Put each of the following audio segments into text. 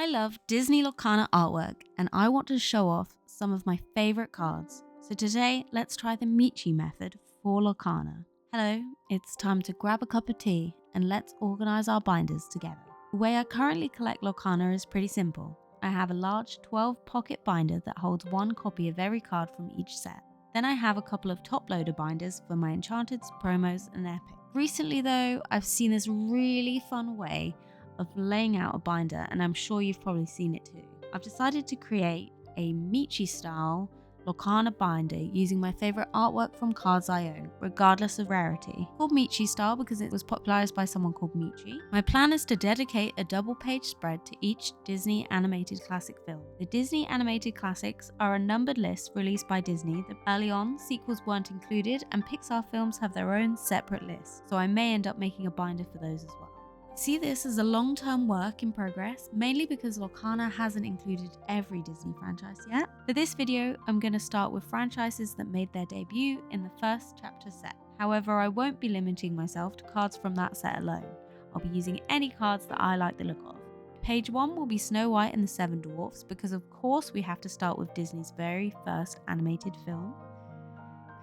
love Disney Lorcana artwork and I want to show off some of my favourite cards. So today, let's try the Michi Method for Lorcana. Hello, it's time to grab a cup of tea and let's organise our binders together. The way I currently collect Lorcana is pretty simple. I have a large 12 pocket binder that holds one copy of every card from each set. Then I have a couple of top loader binders for my Enchanteds, promos and epic. Recently though, I've seen this really fun way of laying out a binder, and I'm sure you've probably seen it too. I've decided to create a Michi style Lorcana binder using my favourite artwork from cards I own, regardless of rarity. Called Michi style because it was popularised by someone called Michi. My plan is to dedicate a double page spread to each Disney animated classic film. The Disney animated classics are a numbered list released by Disney. Early on, sequels weren't included and Pixar films have their own separate lists, so I may end up making a binder for those as well. See this as a long-term work in progress, mainly because Lorcana hasn't included every Disney franchise yet. For this video, I'm going to start with franchises that made their debut in the first chapter set. However, I won't be limiting myself to cards from that set alone. I'll be using any cards that I like the look of. Page 1 will be Snow White and the Seven Dwarfs because of course we have to start with Disney's very first animated film.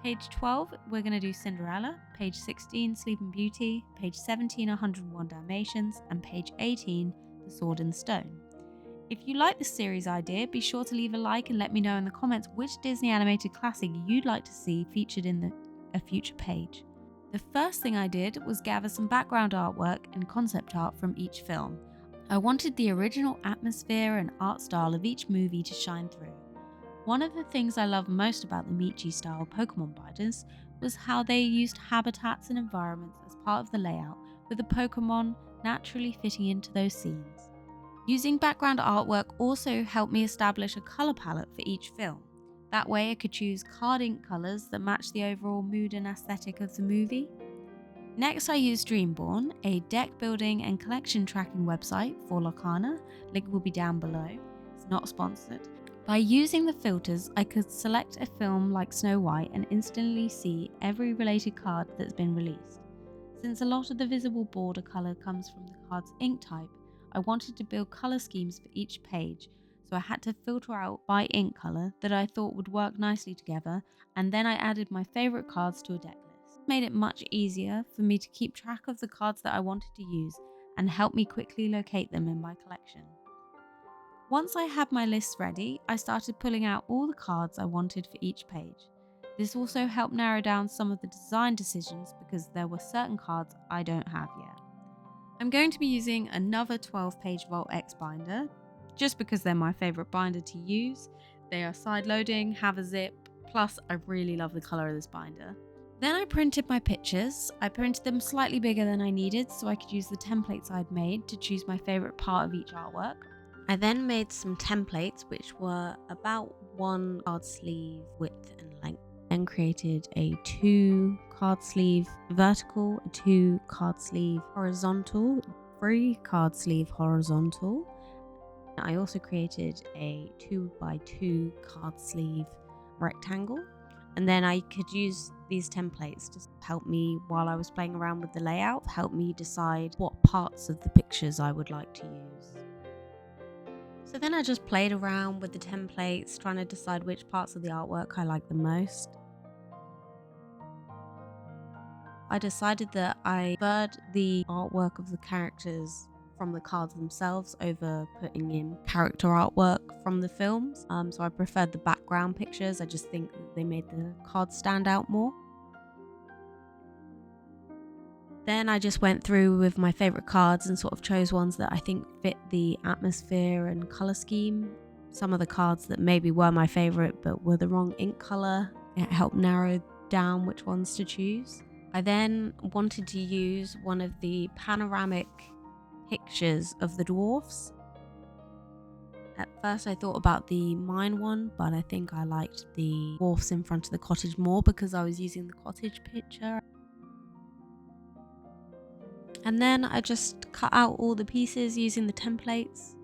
Page 12, we're going to do Cinderella, page 16, Sleeping Beauty, page 17, 101 Dalmatians, and page 18, The Sword and Stone. If you like this series idea, be sure to leave a like and let me know in the comments which Disney animated classic you'd like to see featured in a future page. The first thing I did was gather some background artwork and concept art from each film. I wanted the original atmosphere and art style of each movie to shine through. One of the things I love most about the Michi style Pokemon binders was how they used habitats and environments as part of the layout, with the Pokemon naturally fitting into those scenes. Using background artwork also helped me establish a colour palette for each film. That way I could choose card ink colours that match the overall mood and aesthetic of the movie. Next I used Dreamborn, a deck building and collection tracking website for Lorcana. Link will be down below. It's not sponsored. By using the filters, I could select a film like Snow White and instantly see every related card that's been released. Since a lot of the visible border colour comes from the card's ink type, I wanted to build colour schemes for each page, so I had to filter out by ink colour that I thought would work nicely together, and then I added my favourite cards to a deck list. This made it much easier for me to keep track of the cards that I wanted to use and help me quickly locate them in my collection. Once I had my list ready, I started pulling out all the cards I wanted for each page. This also helped narrow down some of the design decisions because there were certain cards I don't have yet. I'm going to be using another 12-page Vault X binder, just because they're my favourite binder to use. They are side-loading, have a zip, plus I really love the colour of this binder. Then I printed my pictures. I printed them slightly bigger than I needed so I could use the templates I'd made to choose my favourite part of each artwork. I then made some templates which were about 1 card sleeve width and length. Then created a 2 card sleeve vertical, a 2 card sleeve horizontal, 3 card sleeve horizontal. I also created a 2x2 card sleeve rectangle. And then I could use these templates to help me, while I was playing around with the layout, help me decide what parts of the pictures I would like to use. So then I just played around with the templates, trying to decide which parts of the artwork I liked the most. I decided that I preferred the artwork of the characters from the cards themselves over putting in character artwork from the films. So I preferred the background pictures. I just think they made the cards stand out more. Then I just went through with my favourite cards and sort of chose ones that I think fit the atmosphere and colour scheme. Some of the cards that maybe were my favourite but were the wrong ink colour. It helped narrow down which ones to choose. I then wanted to use one of the panoramic pictures of the dwarfs. At first I thought about the mine one, but I think I liked the dwarfs in front of the cottage more because I was using the cottage picture. And then I just cut out all the pieces using the templates,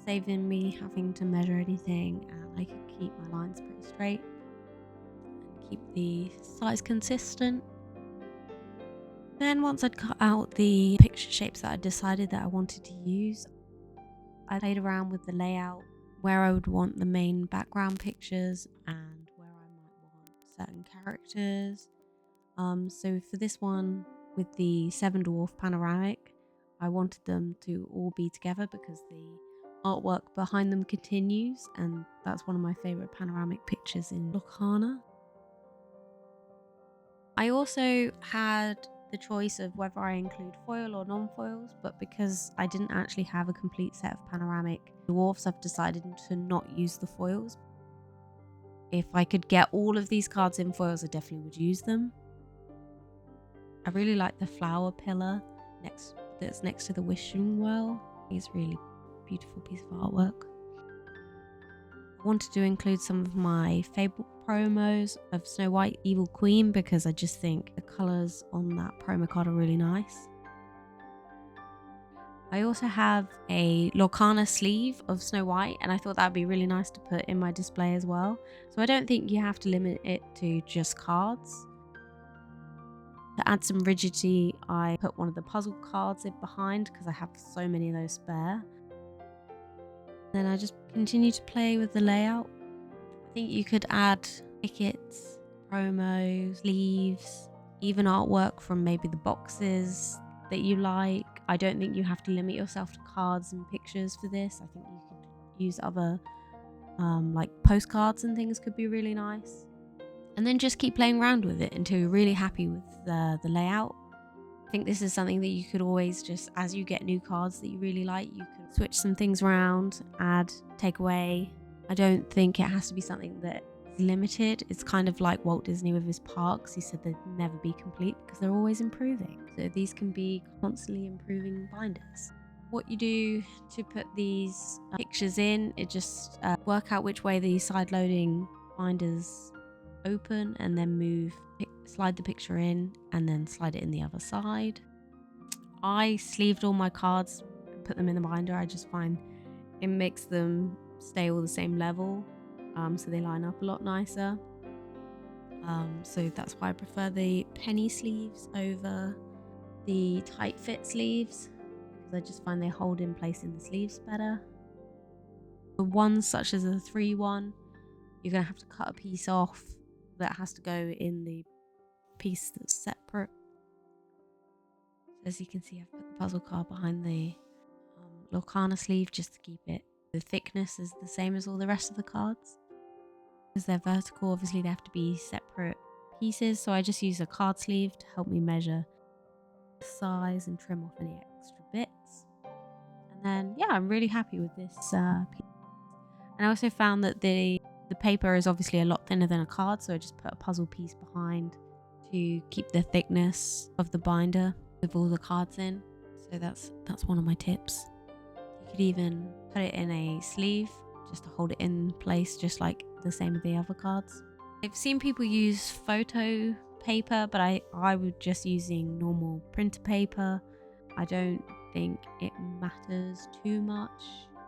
saving me having to measure anything, and I could keep my lines pretty straight and keep the size consistent. Then once I'd cut out the picture shapes that I decided that I wanted to use, I played around with the layout, where I would want the main background pictures and where I might want certain characters. So for this one, with the 7 Dwarf panoramic, I wanted them to all be together because the artwork behind them continues, and that's one of my favourite panoramic pictures in Lorcana. I also had the choice of whether I include foil or non-foils, but because I didn't actually have a complete set of panoramic dwarfs, I've decided to not use the foils. If I could get all of these cards in foils, I definitely would use them. I really like the flower pillar that's next to the wishing well. It's a really beautiful piece of artwork. I wanted to include some of my favourite promos of Snow White Evil Queen because I just think the colours on that promo card are really nice. I also have a Lorcana sleeve of Snow White, and I thought that would be really nice to put in my display as well. So I don't think you have to limit it to just cards. To add some rigidity, I put one of the puzzle cards in behind because I have so many of those spare. Then I just continue to play with the layout. I think you could add tickets, promos, sleeves, even artwork from maybe the boxes that you like. I don't think you have to limit yourself to cards and pictures for this. I think you could use other like postcards and things could be really nice. And then just keep playing around with it until you're really happy with the layout. I think this is something that you could always just, as you get new cards that you really like, you can switch some things around, add, take away. I don't think it has to be something that is limited. It's kind of like Walt Disney with his parks. He said they'd never be complete because they're always improving. So these can be constantly improving binders. What you do to put these pictures in, it just work out which way the side loading binders open and then slide the picture in and then slide it in the other side. I sleeved all my cards and put them in the binder. I just find it makes them stay all the same level, so they line up a lot nicer. So that's why I prefer the penny sleeves over the tight fit sleeves, because I just find they hold in place in the sleeves better. For ones such as a 3-1, you're going to have to cut a piece off that has to go in the piece that's separate. As you can see, I've put the puzzle card behind the Lorcana sleeve just to keep it. The thickness is the same as all the rest of the cards. Because they're vertical, obviously they have to be separate pieces, so I just use a card sleeve to help me measure the size and trim off any extra bits. And then, yeah, I'm really happy with this piece. And I also found that the paper is obviously a lot thinner than a card, so I just put a puzzle piece behind to keep the thickness of the binder with all the cards in. So that's one of my tips. You could even put it in a sleeve just to hold it in place, just like the same with the other cards. I've seen people use photo paper, but I would just using normal printer paper. I don't think it matters too much.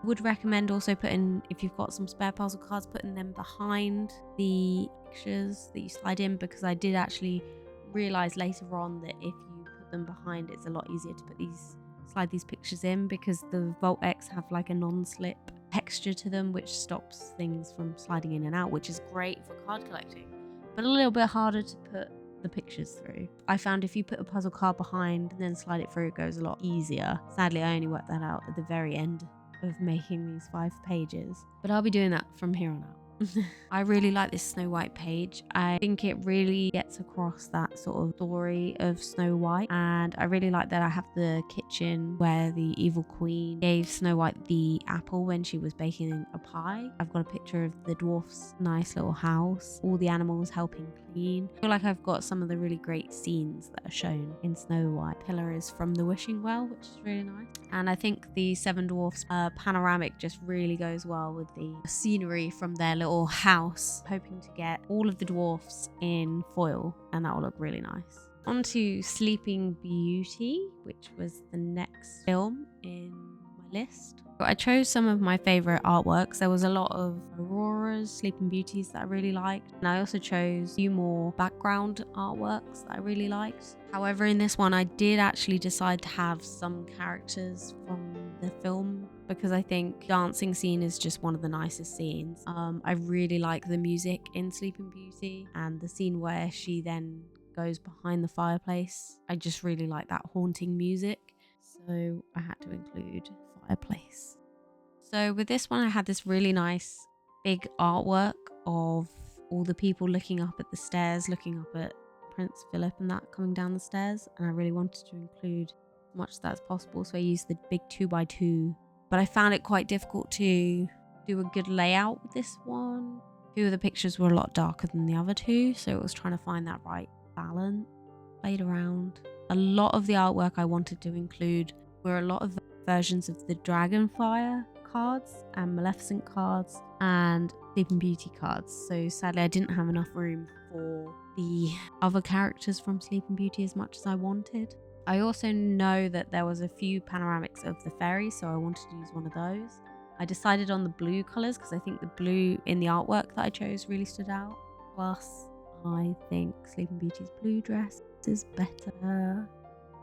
Would recommend also putting, if you've got some spare puzzle cards, putting them behind the pictures that you slide in, because I did actually realize later on that if you put them behind, it's a lot easier to slide these pictures in, because the Volt X have like a non-slip texture to them which stops things from sliding in and out, which is great for card collecting, but a little bit harder to put the pictures through. I found if you put a puzzle card behind and then slide it through, it goes a lot easier. Sadly, I only worked that out at the very end of making these 5 pages, but I'll be doing that from here on out. I really like this Snow White page. I think it really gets across that sort of story of Snow White, and I really like that I have the kitchen where the evil queen gave Snow White the apple when she was baking a pie. I've got a picture of the dwarf's nice little house, all the animals helping clean. I feel like I've got some of the really great scenes that are shown in Snow White. Pillar is from the wishing well, which is really nice, and I think the 7 Dwarfs panoramic just really goes well with the scenery from their little house. Hoping to get all of the dwarfs in foil, and that will look really nice. On to Sleeping Beauty, which was the next film in my list. I chose some of my favourite artworks. There was a lot of Auroras, Sleeping Beauties that I really liked, and I also chose a few more background artworks that I really liked. However, in this one I did actually decide to have some characters from the film, because I think dancing scene is just one of the nicest scenes. I really like the music in Sleeping Beauty and the scene where she then goes behind the fireplace. I just really like that haunting music, so I had to include fireplace. So with this one, I had this really nice big artwork of all the people looking up at the stairs, looking up at Prince Philip and that coming down the stairs, and I really wanted to include as much of that as possible, so I used the big 2x2, but I found it quite difficult to do a good layout with this one. Two of the pictures were a lot darker than the other two, so it was trying to find that right balance. Played around. A lot of the artwork I wanted to include were a lot of versions of the Dragonfire cards and Maleficent cards and Sleeping Beauty cards, so sadly I didn't have enough room for the other characters from Sleeping Beauty as much as I wanted. I also know that there was a few panoramics of the fairies, so I wanted to use one of those. I decided on the blue colours because I think the blue in the artwork that I chose really stood out. Plus, I think Sleeping Beauty's blue dress is better.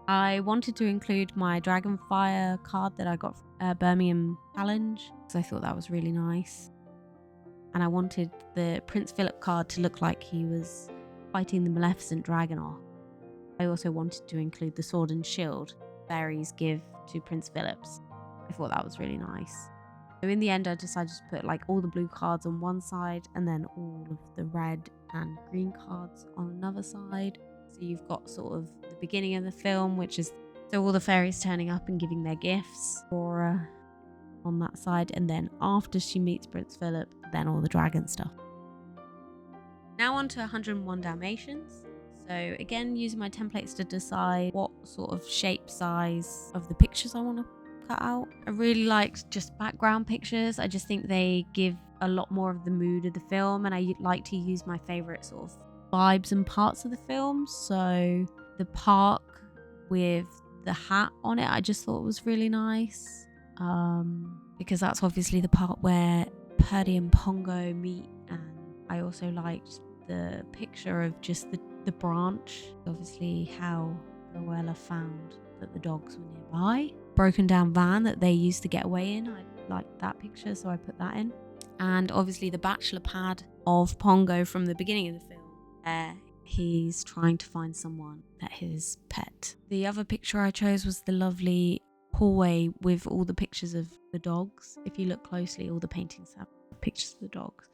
I wanted to include my Dragonfire card that I got from Birmingham Challenge because I thought that was really nice. And I wanted the Prince Philip card to look like he was fighting the Maleficent dragon off. I also wanted to include the sword and shield fairies give to Prince Philip's. I thought that was really nice. So in the end, I decided to put like all the blue cards on one side and then all of the red and green cards on another side. So you've got sort of the beginning of the film, which is so all the fairies turning up and giving their gifts, Aurora on that side, and then after she meets Prince Philip, then all the dragon stuff. Now on to 101 Dalmatians. So again, using my templates to decide what sort of shape size of the pictures I want to cut out. I really liked just background pictures. I just think they give a lot more of the mood of the film, and I like to use my favorite sort of vibes and parts of the film. So the park with the hat on it, I just thought was really nice, because that's obviously the part where Purdy and Pongo meet, and I also liked the picture of just the branch, obviously how Cruella found that the dogs were nearby. Broken down van that they used to get away in, I liked that picture, so I put that in. And obviously the bachelor pad of Pongo from the beginning of the film, where he's trying to find someone that his pet. The other picture I chose was the lovely hallway with all the pictures of the dogs. If you look closely, all the paintings have pictures of the dogs.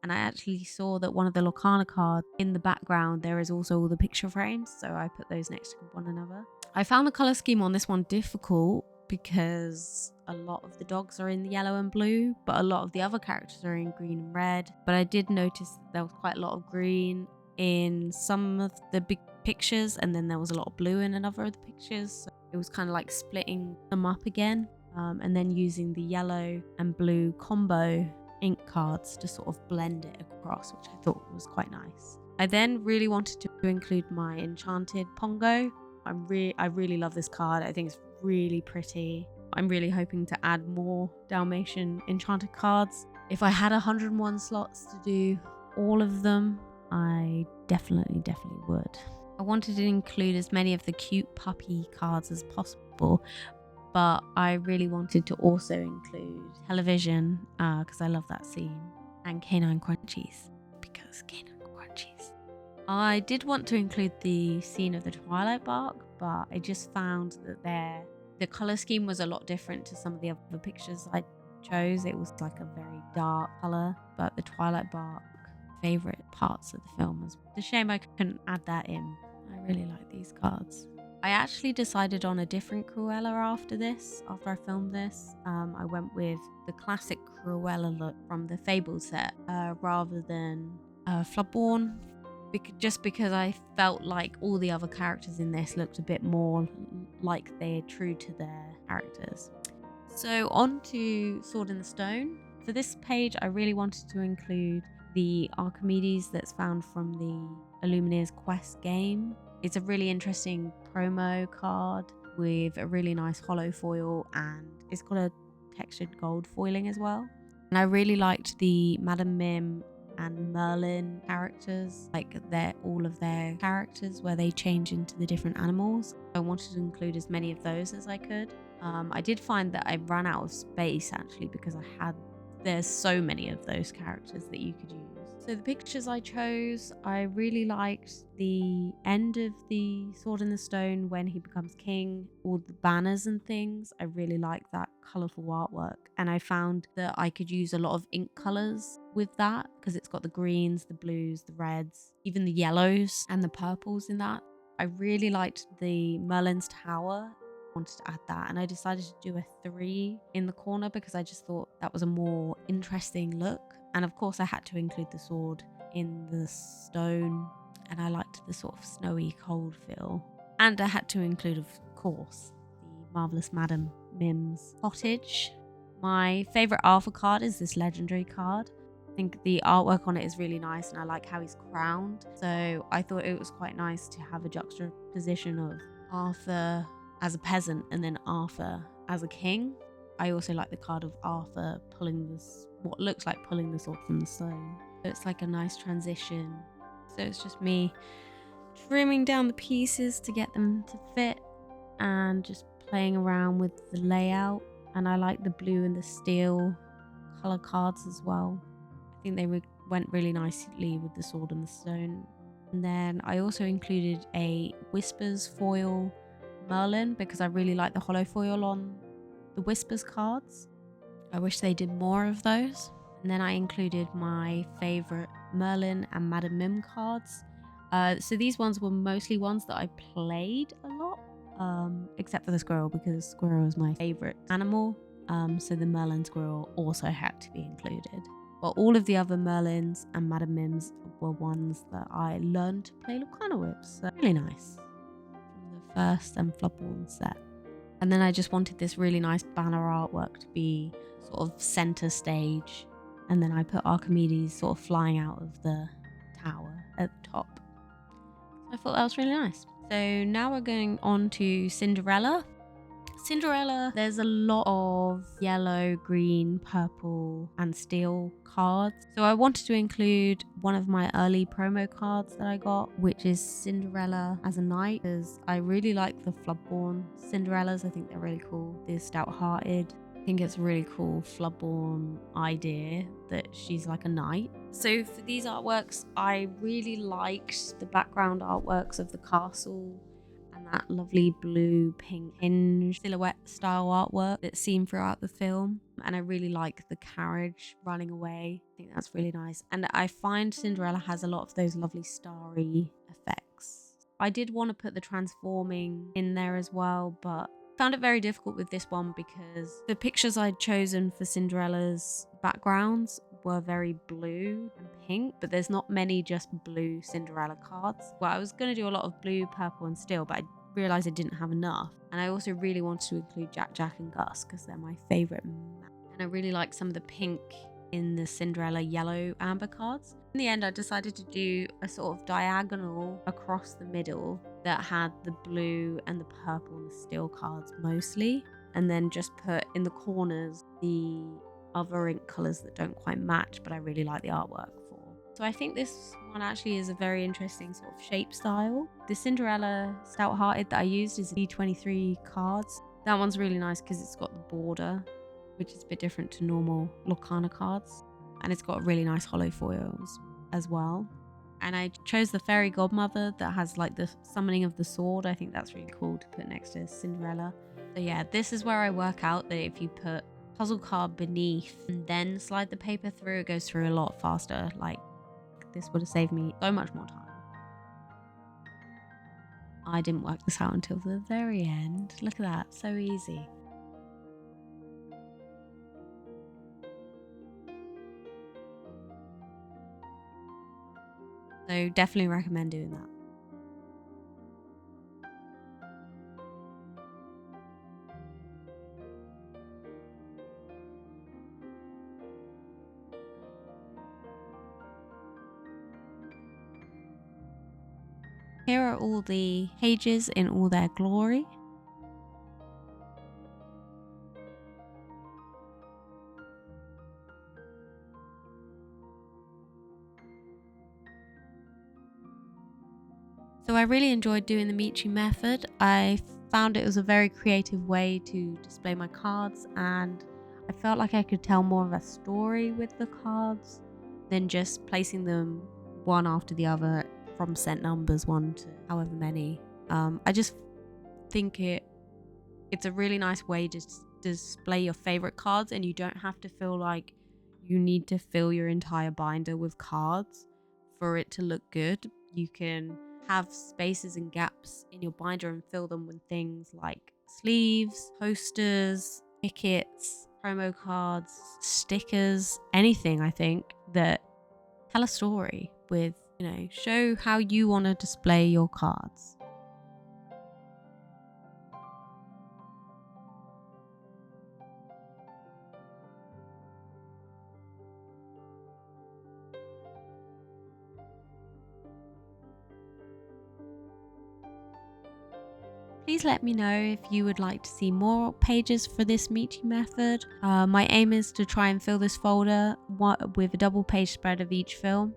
And I actually saw that one of the Lorcana cards in the background, there is also all the picture frames, so I put those next to one another. I found the colour scheme on this one difficult because a lot of the dogs are in the yellow and blue, but a lot of the other characters are in green and red. But I did notice that there was quite a lot of green in some of the big pictures, and then there was a lot of blue in another of the pictures. So it was kind of like splitting them up again, and then using the yellow and blue combo ink cards to sort of blend it across, which I thought was quite nice. I then really wanted to include my Enchanted Pongo. I really love this card. I think it's really pretty. I'm really hoping to add more Dalmatian Enchanted cards. If I had 101 slots to do all of them, I definitely would. I wanted to include as many of the cute puppy cards as possible, but I really wanted to also include television because I love that scene, and Canine Crunchies because Canine Crunchies. I did want to include the scene of the Twilight Bark, but I just found that the colour scheme was a lot different to some of the other pictures I chose. It was like a very dark colour, but the Twilight Bark favourite parts of the film was a shame I couldn't add that in. I really like these cards. I actually decided on a different Cruella after I filmed this. I went with the classic Cruella look from the Fable set rather than Floodborn, just because I felt like all the other characters in this looked a bit more like they're true to their characters. So on to Sword in the Stone. For this page, I really wanted to include the Archimedes that's found from the Illumineers Quest game. It's a really interesting promo card with a really nice hollow foil, and it's got a textured gold foiling as well. And I really liked the Madame Mim and Merlin characters, like all of their characters where they change into the different animals. I wanted to include as many of those as I could. I did find that I ran out of space actually because there's so many of those characters that you could use. So the pictures I chose, I really liked the end of the Sword in the Stone when he becomes king, all the banners and things. I really like that colourful artwork, and I found that I could use a lot of ink colours with that because it's got the greens, the blues, the reds, even the yellows and the purples in that. I really liked the Merlin's Tower. Wanted to add that, and I decided to do a 3 in the corner because I just thought that was a more interesting look. And of course I had to include the sword in the stone, and I liked the sort of snowy cold feel. And I had to include, of course, the Marvelous Madam Mim's cottage. My favourite Arthur card is this legendary card. I think the artwork on it is really nice, and I like how he's crowned. So I thought it was quite nice to have a juxtaposition of Arthur as a peasant and then Arthur as a king. I also like the card of Arthur pulling what looks like pulling the sword from the stone. So it's like a nice transition. So it's just me trimming down the pieces to get them to fit and just playing around with the layout. And I like the blue and the steel color cards as well. I think they went really nicely with the sword and the stone. And then I also included a Whispers foil Merlin because I really like the hollow foil on the Whispers cards. I wish they did more of those. And then I included my favourite Merlin and Madam Mim cards. So these ones were mostly ones that I played a lot, except for the squirrel because squirrel is my favourite animal. So the Merlin squirrel also had to be included. But all of the other Merlins and Madam Mims were ones that I learned to play Lorcana with. So really nice. The first and Flopborn set. And then I just wanted this really nice banner artwork to be sort of center stage, and then I put Archimedes sort of flying out of the tower at the top. I thought that was really nice. So now we're going on to Cinderella. Cinderella, there's a lot of yellow, green, purple and steel cards. So I wanted to include one of my early promo cards that I got, which is Cinderella as a knight, because I really like the Floodborn Cinderellas. I think they're really cool. They're stout-hearted. I think it's a really cool Floodborn idea that she's like a knight. So for these artworks, I really liked the background artworks of the castle and that lovely blue pink hinge silhouette style artwork that's seen throughout the film. And I really like the carriage running away. I think that's really nice. And I find Cinderella has a lot of those lovely starry effects. I did want to put the transforming in there as well, but found it very difficult with this one because the pictures I'd chosen for Cinderella's backgrounds were very blue and pink, but there's not many just blue Cinderella cards. Well, I was going to do a lot of blue, purple and steel, but I realised I didn't have enough. And I also really wanted to include Jack, Jack and Gus because they're my favourite. And I really like some of the pink in the Cinderella yellow amber cards. In the end, I decided to do a sort of diagonal across the middle that had the blue and the purple and the steel cards mostly, and then just put in the corners the other ink colours that don't quite match, but I really like the artwork for. So I think this one actually is a very interesting sort of shape style. The Cinderella Stout-Hearted that I used is D23 cards. That one's really nice because it's got the border, which is a bit different to normal Lorcana cards. And it's got really nice hollow foils as well. And I chose the Fairy Godmother that has like the summoning of the sword. I think that's really cool to put next to Cinderella. So yeah, this is where I work out that if you put puzzle card beneath and then slide the paper through, it goes through a lot faster. Like this would have saved me so much more time. I didn't work this out until the very end. Look at that, so easy. So definitely recommend doing that. Here are all the pages in all their glory. So I really enjoyed doing the Michi Method. I found it was a very creative way to display my cards, and I felt like I could tell more of a story with the cards than just placing them one after the other from set numbers 1 to however many. I just think it's a really nice way to display your favorite cards, and you don't have to feel like you need to fill your entire binder with cards for it to look good. You can have spaces and gaps in your binder and fill them with things like sleeves, posters, tickets, promo cards, stickers, anything, I think, that tell a story with, show how you want to display your cards. Please let me know if you would like to see more pages for this Michi method. My aim is to try and fill this folder with a double page spread of each film.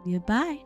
Goodbye.